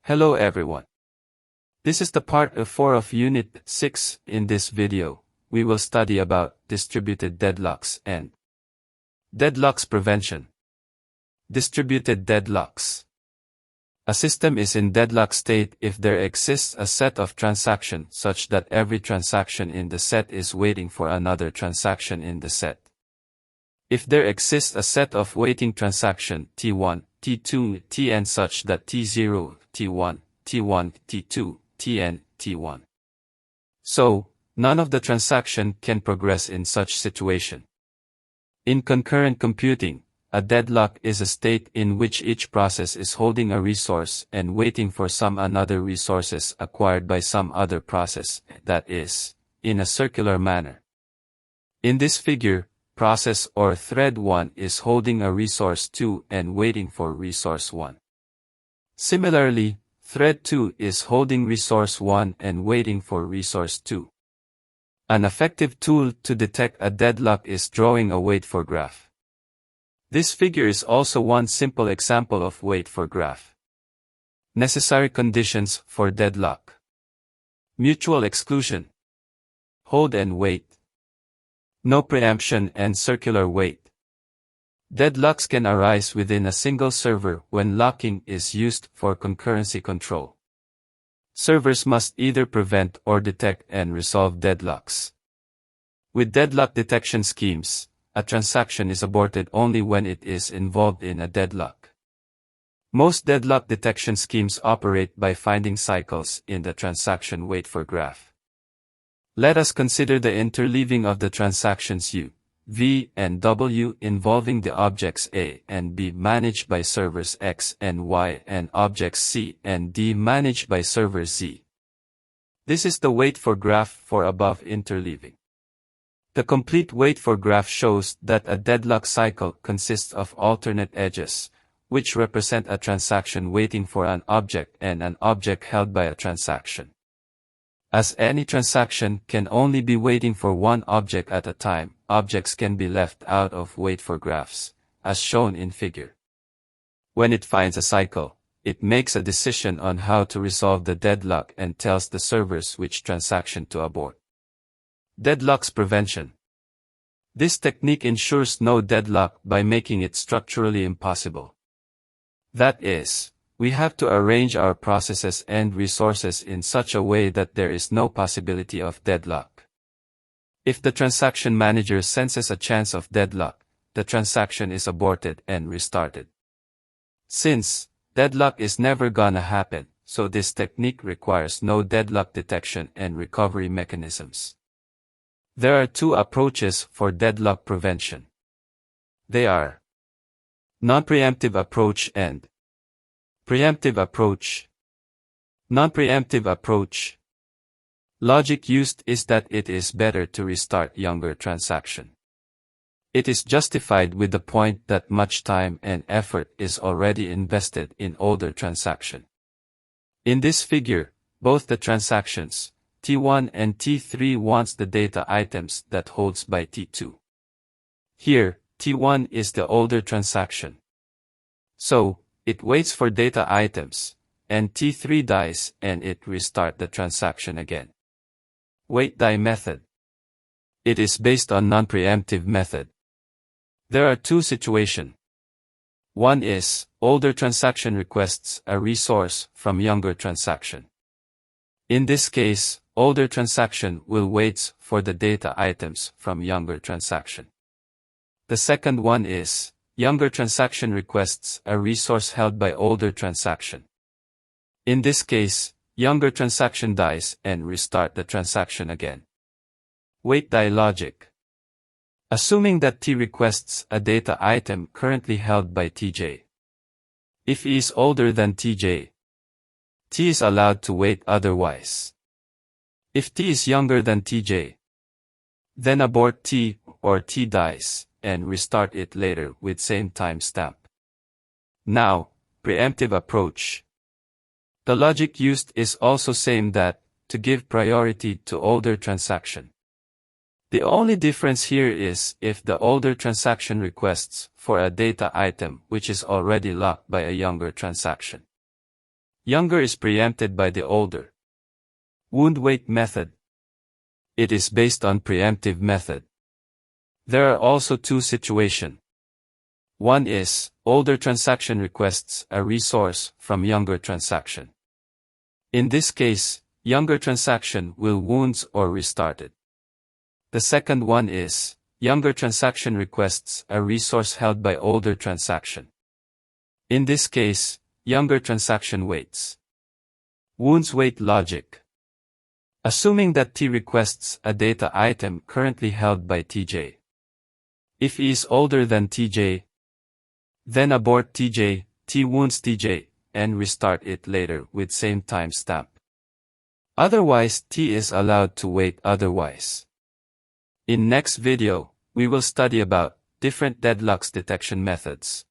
Hello everyone. This is the part 4 of Unit 6. In this video, we will study about distributed deadlocks and Deadlocks Prevention. Distributed deadlocks. A system is in deadlock state if there exists a set of transactions such that every transaction in the set is waiting for another transaction in the set. If there exists a set of waiting transactions T1, T2, Tn such that T0, T1, T1, T2, Tn, T1. So, none of the transaction can progress in such situation. In concurrent computing, a deadlock is a state in which each process is holding a resource and waiting for some another resources acquired by some other process, that is, in a circular manner. In this figure, process or thread 1 is holding a resource 2 and waiting for resource 1. Similarly, thread 2 is holding resource 1 and waiting for resource 2. An effective tool to detect a deadlock is drawing a wait for graph. This figure is also one simple example of wait for graph. Necessary conditions for deadlock: mutual exclusion, hold and wait, no preemption and circular wait. Deadlocks can arise within a single server when locking is used for concurrency control. Servers must either prevent or detect and resolve deadlocks. With deadlock detection schemes, a transaction is aborted only when it is involved in a deadlock. Most deadlock detection schemes operate by finding cycles in the transaction wait for graph. Let us consider the interleaving of the transactions U, V, and W involving the objects A and B managed by servers X and Y and objects C and D managed by servers Z. This is the wait for graph for above interleaving. The complete wait for graph shows that a deadlock cycle consists of alternate edges, which represent a transaction waiting for an object and an object held by a transaction. As any transaction can only be waiting for one object at a time, objects can be left out of wait for graphs, as shown in figure. When it finds a cycle, it makes a decision on how to resolve the deadlock and tells the servers which transaction to abort. Deadlocks Prevention. This technique ensures no deadlock by making it structurally impossible. That is, we have to arrange our processes and resources in such a way that there is no possibility of deadlock. If the transaction manager senses a chance of deadlock, the transaction is aborted and restarted. Since deadlock is never gonna happen, so this technique requires no deadlock detection and recovery mechanisms. There are two approaches for deadlock prevention. They are non-preemptive approach and preemptive approach. Non-preemptive approach. Logic used is that it is better to restart younger transaction. It is justified with the point that much time and effort is already invested in older transaction. In this figure, both the transactions, T1 and T3 wants the data items that holds by T2. Here, T1 is the older transaction. So, it waits for data items, and T3 dies and it restart the transaction again. Wait die method. It is based on non-preemptive method. There are two situations. One is, older transaction requests a resource from younger transaction. In this case, older transaction will wait for the data items from younger transaction. The second one is, younger transaction requests a resource held by older transaction. In this case, younger transaction dies and restart the transaction again. Wait die logic. Assuming that T requests a data item currently held by Tj. If E is older than Tj, T is allowed to wait otherwise. If T is younger than Tj, then abort T or T dies and restart it later with same timestamp. Now, preemptive approach. The logic used is also same that, to give priority to older transaction. The only difference here is if the older transaction requests for a data item which is already locked by a younger transaction. Younger is preempted by the older. Wound weight method. It is based on preemptive method. There are also two situations. One is, older transaction requests a resource from younger transaction. In this case, younger transaction will wounds or restart it. The second one is, younger transaction requests a resource held by older transaction. In this case, younger transaction waits. Wounds wait logic. Assuming that T requests a data item currently held by TJ. If he is older than TJ, then abort TJ, T wounds TJ, and restart it later with same timestamp. Otherwise, T is allowed to wait otherwise. In next video, we will study about different deadlocks detection methods.